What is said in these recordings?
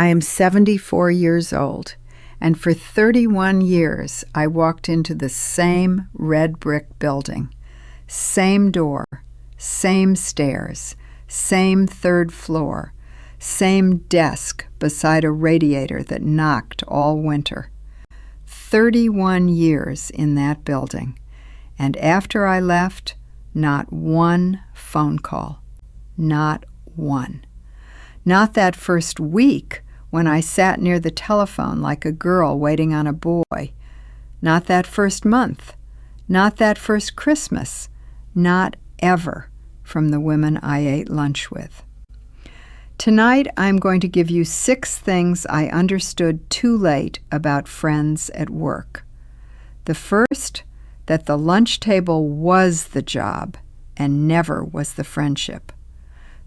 I am 74 years old, and for 31 years I walked into the same red brick building, same door, same stairs, same third floor, same desk beside a radiator that knocked all winter. 31 years in that building, and after I left, not one phone call. Not one. Not that first week when I sat near the telephone like a girl waiting on a boy. Not that first month. Not that first Christmas. Not ever from the women I ate lunch with. Tonight I'm going to give you 6 things I understood too late about friends at work. The first, that the lunch table was the job and never was the friendship.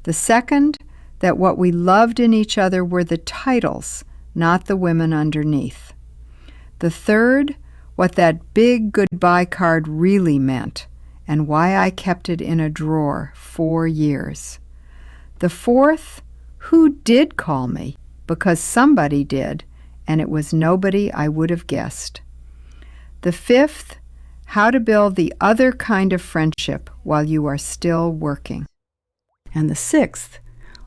The second, that what we loved in each other were the titles, not the women underneath. The third, what that big goodbye card really meant and why I kept it in a drawer 4 years. The fourth, who did call me, because somebody did, and it was nobody I would have guessed. The fifth, how to build the other kind of friendship while you are still working. And the sixth,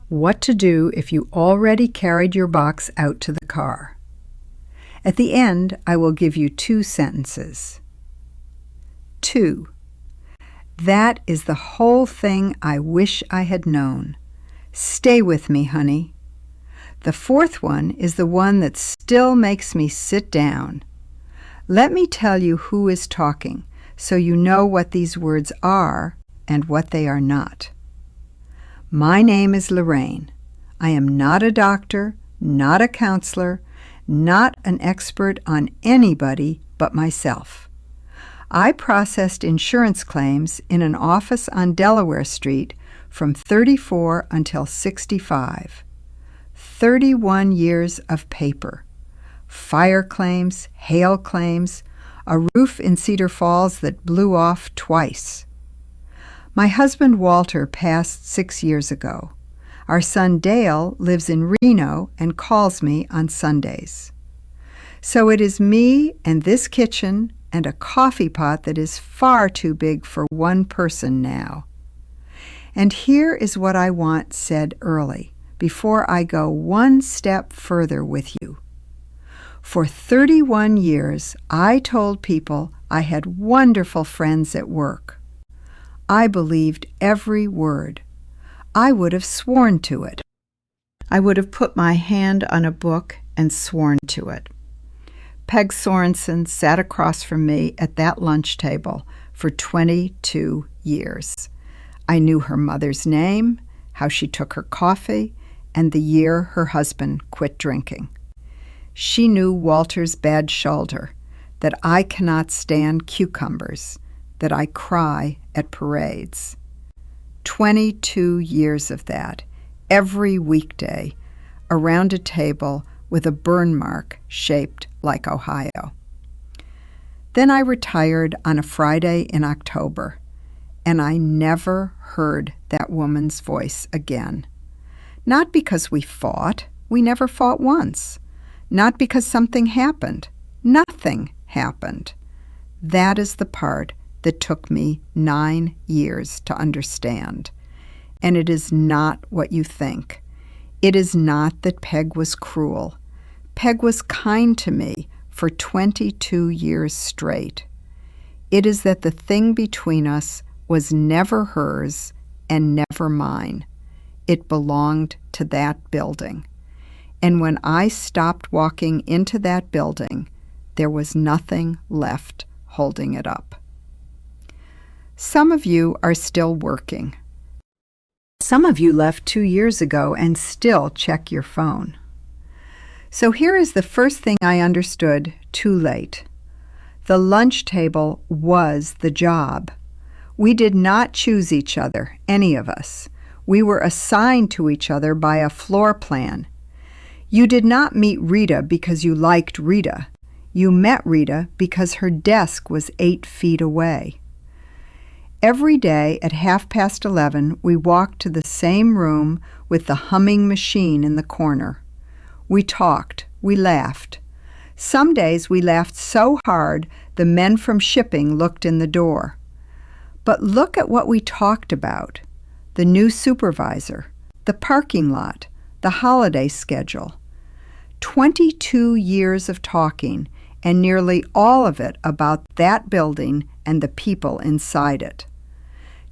what to do if you already carried your box out to the car. At the end, I will give you 2 sentences. 2. That is the whole thing I wish I had known. Stay with me, honey. The fourth one is the one that still makes me sit down. Let me tell you who is talking, so you know what these words are and what they are not. My name is Lorraine. I am not a doctor, not a counselor, not an expert on anybody but myself. I processed insurance claims in an office on Delaware Street from 34 until 65. 31 years of paper. Fire claims, hail claims, a roof in Cedar Falls that blew off twice. My husband Walter passed 6 years ago. Our son Dale lives in Reno and calls me on Sundays. So it is me and this kitchen and a coffee pot that is far too big for one person now. And here is what I want said early, before I go one step further with you. For 31 years, I told people I had wonderful friends at work. I believed every word. I would have sworn to it. I would have put my hand on a book and sworn to it. Peg Sorensen sat across from me at that lunch table for 22 years. I knew her mother's name, how she took her coffee, and the year her husband quit drinking. She knew Walter's bad shoulder, that I cannot stand cucumbers, that I cry at parades. 22 years of that, every weekday, around a table with a burn mark shaped like Ohio. Then I retired on a Friday in October, and I never heard that woman's voice again. Not because we fought. We never fought once. Not because something happened. Nothing happened. That is the part that took me 9 years to understand. And it is not what you think. It is not that Peg was cruel. Peg was kind to me for 22 years straight. It is that the thing between us was never hers and never mine. It belonged to that building. And when I stopped walking into that building, there was nothing left holding it up. Some of you are still working. Some of you left 2 years ago and still check your phone. So here is the first thing I understood too late. The lunch table was the job. We did not choose each other, any of us. We were assigned to each other by a floor plan. You did not meet Rita because you liked Rita. You met Rita because her desk was 8 feet away. Every day at 11:30, we walked to the same room with the humming machine in the corner. We talked. We laughed. Some days we laughed so hard the men from shipping looked in the door. But look at what we talked about. The new supervisor, the parking lot, the holiday schedule. 22 years of talking, and nearly all of it about that building and the people inside it.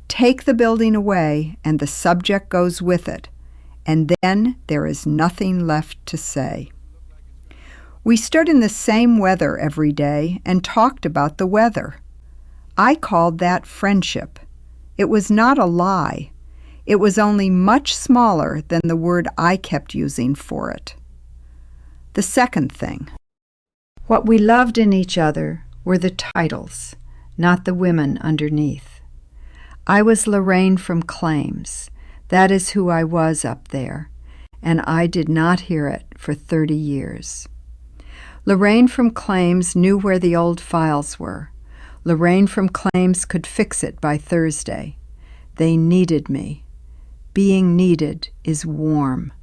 Take the building away, and the subject goes with it, and then there is nothing left to say. We stood in the same weather every day and talked about the weather. I called that friendship. It was not a lie. It was only much smaller than the word I kept using for it. The second thing. What we loved in each other were the titles, not the women underneath. I was Lorraine from Claims. That is who I was up there, and I did not hear it for 30 years. Lorraine from Claims knew where the old files were. Lorraine from Claims could fix it by Thursday. They needed me. Being needed is warm.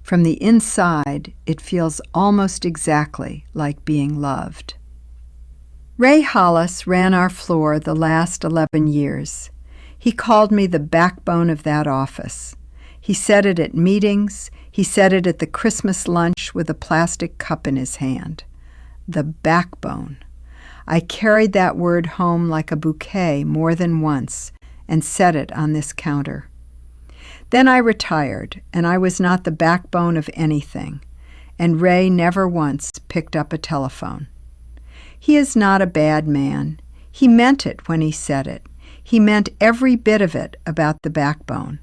From the inside, it feels almost exactly like being loved. Ray Hollis ran our floor the last 11 years. He called me the backbone of that office. He said it at meetings. He said it at the Christmas lunch with a plastic cup in his hand. The backbone. I carried that word home like a bouquet more than once and set it on this counter. Then I retired, and I was not the backbone of anything, and Ray never once picked up a telephone. He is not a bad man. He meant it when he said it. He meant every bit of it about the backbone.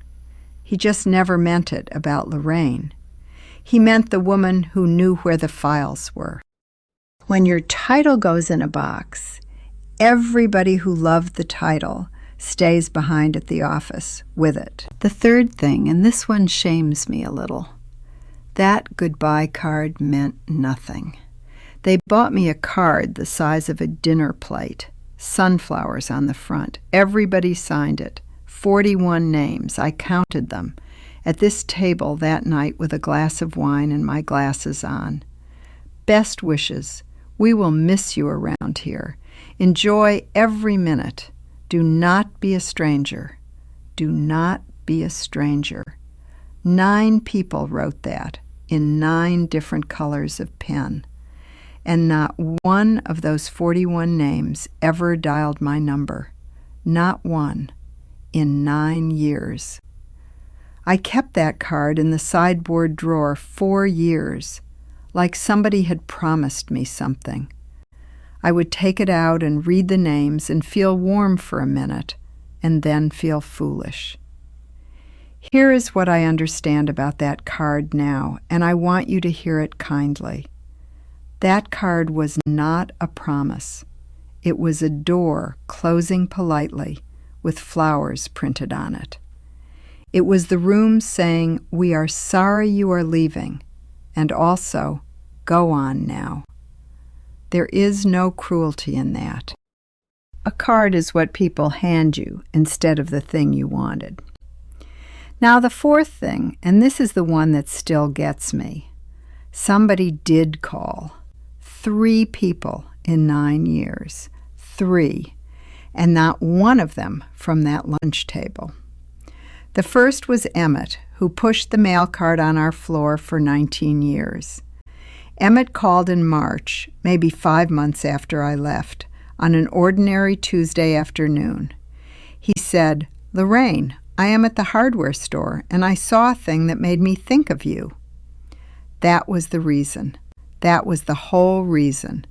He just never meant it about Lorraine. He meant the woman who knew where the files were. When your title goes in a box, everybody who loved the title stays behind at the office with it. The third thing, and this one shames me a little, that goodbye card meant nothing. They bought me a card the size of a dinner plate, sunflowers on the front. Everybody signed it. 41 names. I counted them at this table that night with a glass of wine and my glasses on. Best wishes. We will miss you around here. Enjoy every minute. Do not be a stranger. Do not be a stranger. 9 people wrote that in 9 different colors of pen, and not one of those 41 names ever dialed my number. Not one. In 9 years. I kept that card in the sideboard drawer 4 years, like somebody had promised me something. I would take it out and read the names and feel warm for a minute, and then feel foolish. Here is what I understand about that card now, and I want you to hear it kindly. That card was not a promise. It was a door closing politely, with flowers printed on it. It was the room saying, "We are sorry you are leaving," and also, "Go on now." There is no cruelty in that. A card is what people hand you instead of the thing you wanted. Now the fourth thing, and this is the one that still gets me. Somebody did call. 3 people in 9 years. 3. And not one of them from that lunch table. The first was Emmett, who pushed the mail cart on our floor for 19 years. Emmett called in March, maybe 5 months after I left, on an ordinary Tuesday afternoon. He said, "Lorraine, I am at the hardware store, and I saw a thing that made me think of you." That was the reason. That was the whole reason.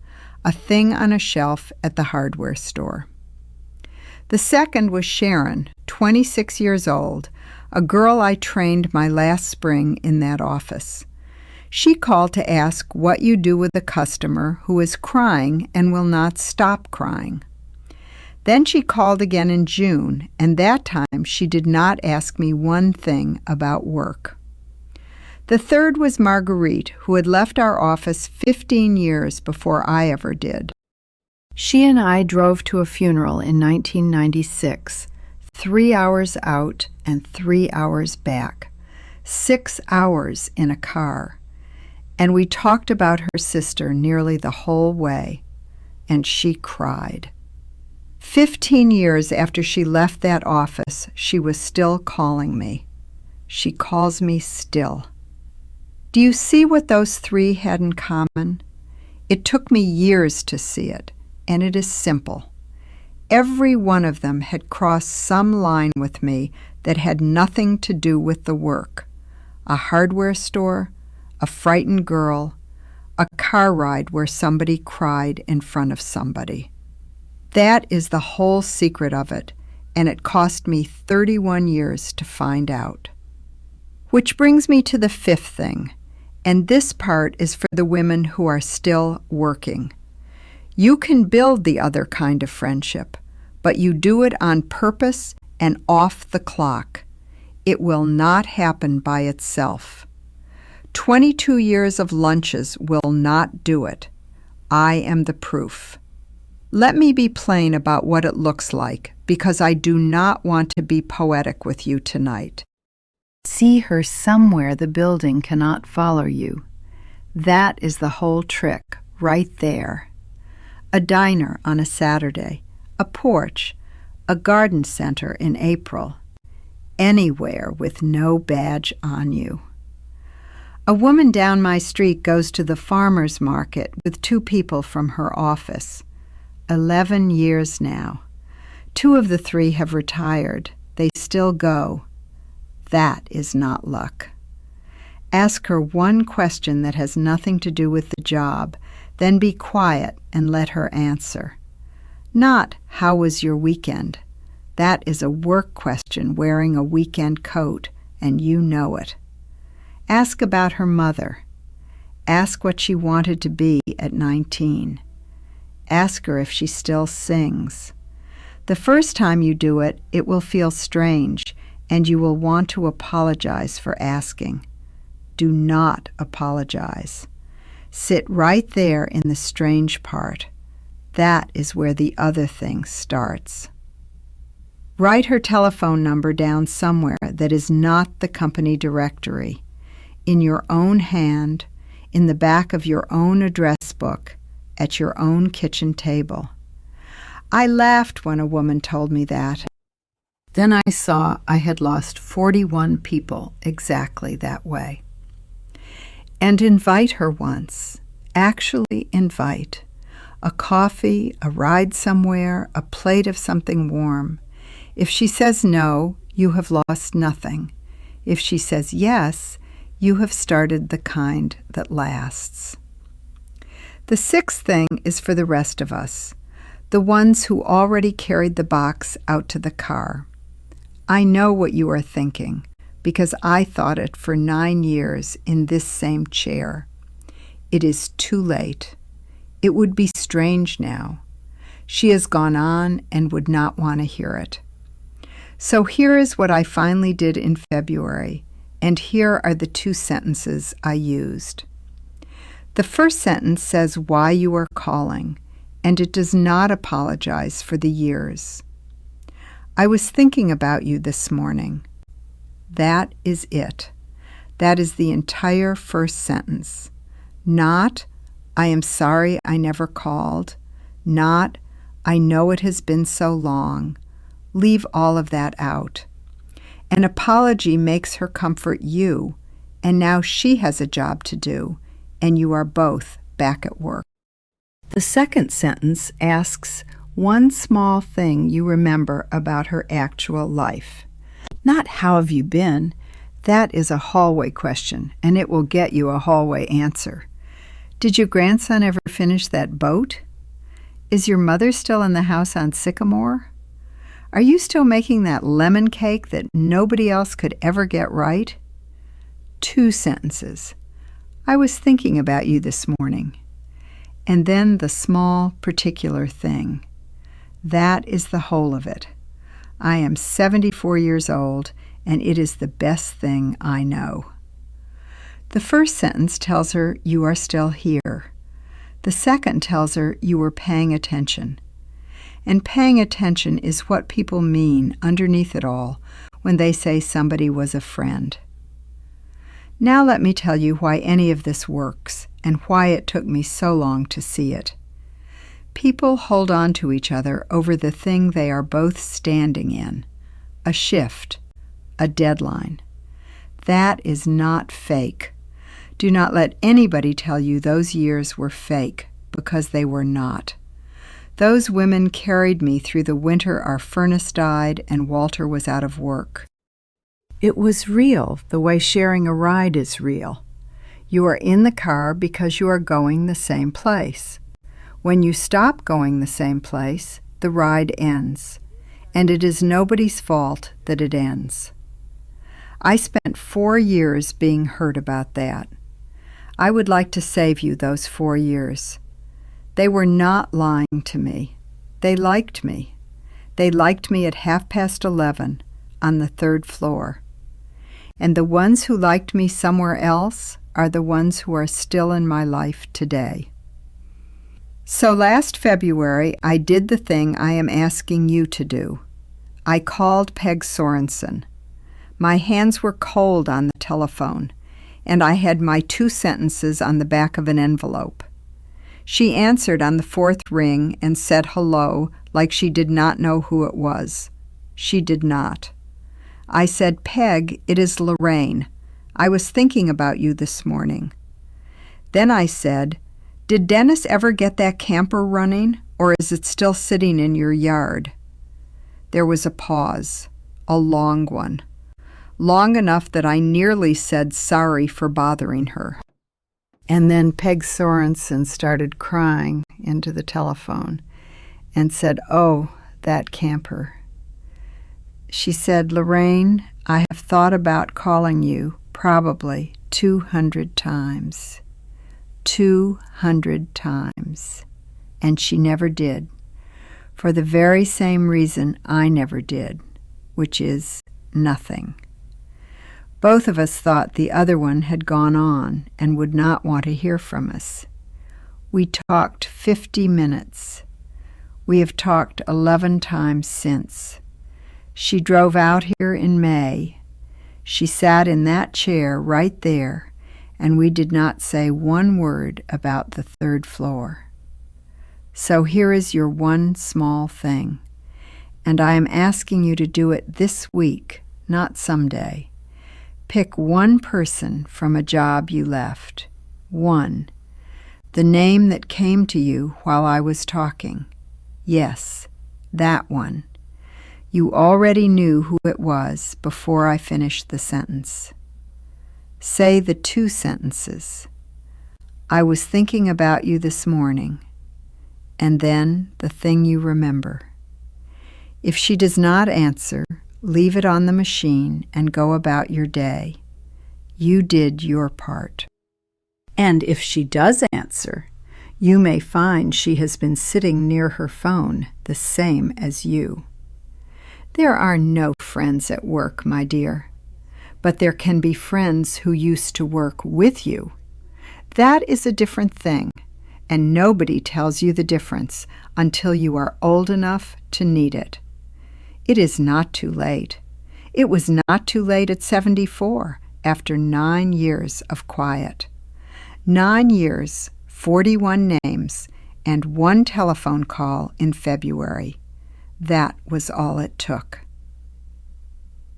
A thing on a shelf at the hardware store. The second was Sharon, 26 years old, a girl I trained my last spring in that office. She called to ask what you do with a customer who is crying and will not stop crying. Then she called again in June, and that time she did not ask me one thing about work. The third was Marguerite, who had left our office 15 years before I ever did. She and I drove to a funeral in 1996, 3 hours out and 3 hours back, 6 hours in a car. and we talked about her sister nearly the whole way, and she cried. 15 years after she left that office, she was still calling me. She calls me still. Do you see what those three had in common? It took me years to see it, and it is simple. Every one of them had crossed some line with me that had nothing to do with the work. A hardware store, a frightened girl, a car ride where somebody cried in front of somebody. That is the whole secret of it, and it cost me 31 years to find out. Which brings me to the fifth thing, and this part is for the women who are still working. You can build the other kind of friendship, but you do it on purpose and off the clock. It will not happen by itself. 22 years of lunches will not do it. I am the proof. Let me be plain about what it looks like, because I do not want to be poetic with you tonight. See her somewhere the building cannot follow you. That is the whole trick, right there. A diner on a Saturday, a porch, a garden center in April. Anywhere with no badge on you. A woman down my street goes to the farmer's market with two people from her office. 11 years now. 2 of the 3 have retired. They still go. That is not luck. Ask her one question that has nothing to do with the job, then be quiet and let her answer. Not, how was your weekend? That is a work question wearing a weekend coat, and you know it. Ask about her mother. Ask what she wanted to be at 19. Ask her if she still sings. The first time you do it, it will feel strange, and you will want to apologize for asking. Do not apologize. Sit right there in the strange part. That is where the other thing starts. Write her telephone number down somewhere that is not the company directory. In your own hand, in the back of your own address book, at your own kitchen table. I laughed when a woman told me that. Then I saw I had lost 41 people exactly that way. And invite her once. Actually invite. A coffee, a ride somewhere, a plate of something warm. If she says no, you have lost nothing. If she says yes, you have started the kind that lasts. The sixth thing is for the rest of us, the ones who already carried the box out to the car. I know what you are thinking, because I thought it for 9 years in this same chair. It is too late. It would be strange now. She has gone on and would not want to hear it. So here is what I finally did in February, and here are the 2 sentences I used. The first sentence says why you are calling, and it does not apologize for the years. I was thinking about you this morning. That is it. That is the entire first sentence. Not, I am sorry I never called. Not, I know it has been so long. Leave all of that out. An apology makes her comfort you, and now she has a job to do, and you are both back at work. The second sentence asks one small thing you remember about her actual life. Not how have you been? That is a hallway question, and it will get you a hallway answer. Did your grandson ever finish that boat? Is your mother still in the house on Sycamore? Are you still making that lemon cake that nobody else could ever get right? 2 sentences. I was thinking about you this morning. And then the small, particular thing. That is the whole of it. I am 74 years old, and it is the best thing I know. The first sentence tells her you are still here. The second tells her you were paying attention. And paying attention is what people mean underneath it all when they say somebody was a friend. Now let me tell you why any of this works and why it took me so long to see it. People hold on to each other over the thing they are both standing in, a shift, a deadline. That is not fake. Do not let anybody tell you those years were fake, because they were not. Those women carried me through the winter our furnace died and Walter was out of work. It was real, the way sharing a ride is real. You are in the car because you are going the same place. When you stop going the same place, the ride ends, and it is nobody's fault that it ends. I spent 4 years being hurt about that. I would like to save you those 4 years. They were not lying to me. They liked me. They liked me at 11:30 on the 3rd floor. And the ones who liked me somewhere else are the ones who are still in my life today. So last February, I did the thing I am asking you to do. I called Peg Sorensen. My hands were cold on the telephone, and I had my 2 sentences on the back of an envelope. She answered on the 4th ring and said hello like she did not know who it was. She did not. I said, "Peg, it is Lorraine. I was thinking about you this morning." Then I said, "Did Dennis ever get that camper running, or is it still sitting in your yard?" There was a pause, a long one, long enough that I nearly said sorry for bothering her. And then Peg Sorensen started crying into the telephone and said, "Oh, that camper." She said, "Lorraine, I have thought about calling you probably 200 times. 200 times. And she never did, for the very same reason I never did, which is nothing." Both of us thought the other one had gone on and would not want to hear from us. We talked 50 minutes. We have talked 11 times since. She drove out here in May. She sat in that chair right there, and we did not say one word about the 3rd floor. So here is your one small thing, and I am asking you to do it this week, not someday. Pick one person from a job you left. One. The name that came to you while I was talking. Yes, that one. You already knew who it was before I finished the sentence. Say the 2 sentences. I was thinking about you this morning. And then the thing you remember. If she does not answer, leave it on the machine and go about your day. You did your part. And if she does answer, you may find she has been sitting near her phone, the same as you. There are no friends at work, my dear, but there can be friends who used to work with you. That is a different thing, and nobody tells you the difference until you are old enough to need it. It is not too late. It was not too late at 74, after 9 years of quiet. 9 years, 41 names, and 1 telephone call in February. That was all it took.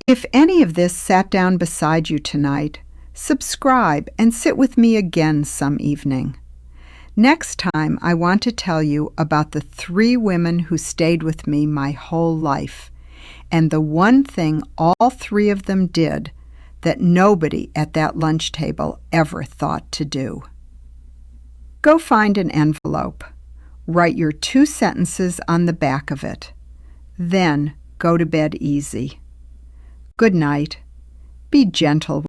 If any of this sat down beside you tonight, subscribe and sit with me again some evening. Next time, I want to tell you about the 3 women who stayed with me my whole life, and the one thing all 3 of them did that nobody at that lunch table ever thought to do. Go find an envelope. Write your 2 sentences on the back of it. Then go to bed easy. Good night. Be gentle